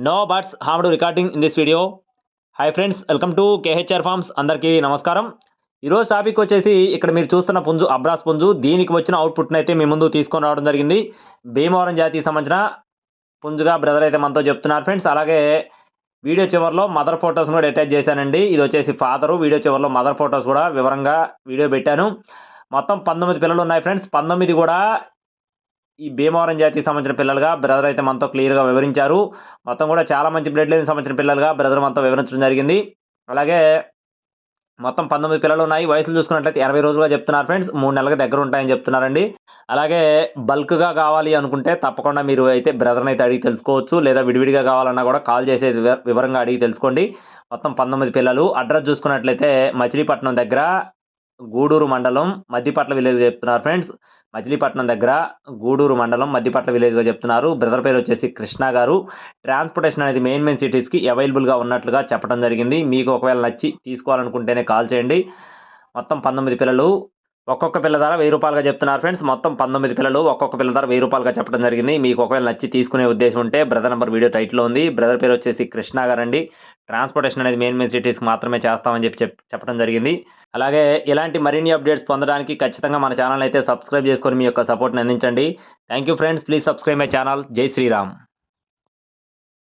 No birds harmed recording in this video. Hi friends, welcome to KHR farms. అందరికీ నమస్కారం. ఈరోజు topic వచ్చేసి ఇక్కడ మీరు చూస్తున్న పుంజు అబ్రాస్ పుంజు. దీనికి వచ్చిన అవుట్పుట్ని అయితే మీ ముందు తీసుకొని రావడం జరిగింది. భీమవరం జాతికి సంబంధించిన పుంజుగా బ్రదర్ అయితే మనతో చెప్తున్నారు ఫ్రెండ్స్. అలాగే వీడియో చివరిలో మదర్ ఫొటోస్ కూడా అటాచ్ చేశానండి. ఇది వచ్చేసి ఫాదరు. వీడియో చివరిలో మదర్ ఫొటోస్ కూడా వివరంగా వీడియో పెట్టాను. మొత్తం 19 పిల్లలు ఉన్నాయి ఫ్రెండ్స్. 19 కూడా ఈ భీమవరం జాతికి సంబంధించిన పిల్లలుగా బ్రదర్ అయితే మనతో క్లియర్గా వివరించారు. మొత్తం కూడా చాలా మంచి బ్లడ్ లైన్ సంబంధించిన పిల్లలుగా బ్రదర్ మనతో వివరించడం జరిగింది. అలాగే మొత్తం 19 పిల్లలు ఉన్నాయి. వయసులు చూసుకున్నట్లయితే 80 రోజులుగా చెప్తున్నారు ఫ్రెండ్స్. 3 నెలలకు దగ్గర ఉంటాయని చెప్తున్నారండి. అలాగే బల్క్గా కావాలి అనుకుంటే తప్పకుండా మీరు అయితే బ్రదర్ని అయితే అడిగి తెలుసుకోవచ్చు. లేదా విడివిడిగా కావాలన్నా కూడా కాల్ చేసే వివరంగా అడిగి తెలుసుకోండి. మొత్తం 19 పిల్లలు. అడ్రస్ చూసుకున్నట్లయితే మచిలీపట్నం దగ్గర గూడూరు మండలం మద్దిపట్ల విలేజ్ చెప్తున్నారు ఫ్రెండ్స్. మచిలీపట్నం దగ్గర గూడూరు మండలం మద్దిపట్ల విలేజ్గా చెప్తున్నారు. బ్రదర్ పేరు వచ్చేసి కృష్ణ గారు. ట్రాన్స్పోర్టేషన్ అనేది మెయిన్ సిటీస్కి అవైలబుల్గా ఉన్నట్లుగా చెప్పడం జరిగింది. మీకు ఒకవేళ నచ్చి తీసుకోవాలనుకుంటేనే కాల్ చేయండి. మొత్తం 19 పిల్లలు. ఒక్కొక్క పిల్ల ధర 1000 రూపాయలుగా చెప్తున్నారు ఫ్రెండ్స్. మొత్తం 19 పిల్లలు. ఒక్కొక్క పిల్ల ధర 1000 రూపాయలుగా చెప్పడం జరిగింది. మీకు ఒకవేళ నచ్చి తీసుకునే ఉద్దేశం ఉంటే బ్రదర్ నెంబర్ వీడియో టైటిల్లో ఉంది. బ్రదర్ పేరు వచ్చేసి కృష్ణ గారండి. ట్రాన్స్పోర్టేషన్ అనేది మెయిన్ సిటీస్కి మాత్రమే చేస్తామని చెప్పడం జరిగింది. అలాగే ఇలాంటి మరిన్ని అప్డేట్స్ పొందడానికి ఖచ్చితంగా మన ఛానల్ అయితే సబ్స్క్రైబ్ చేసుకొని మీ యొక్క సపోర్ట్ని అందించండి. Thank you friends. Please subscribe my channel. జై శ్రీరామ్.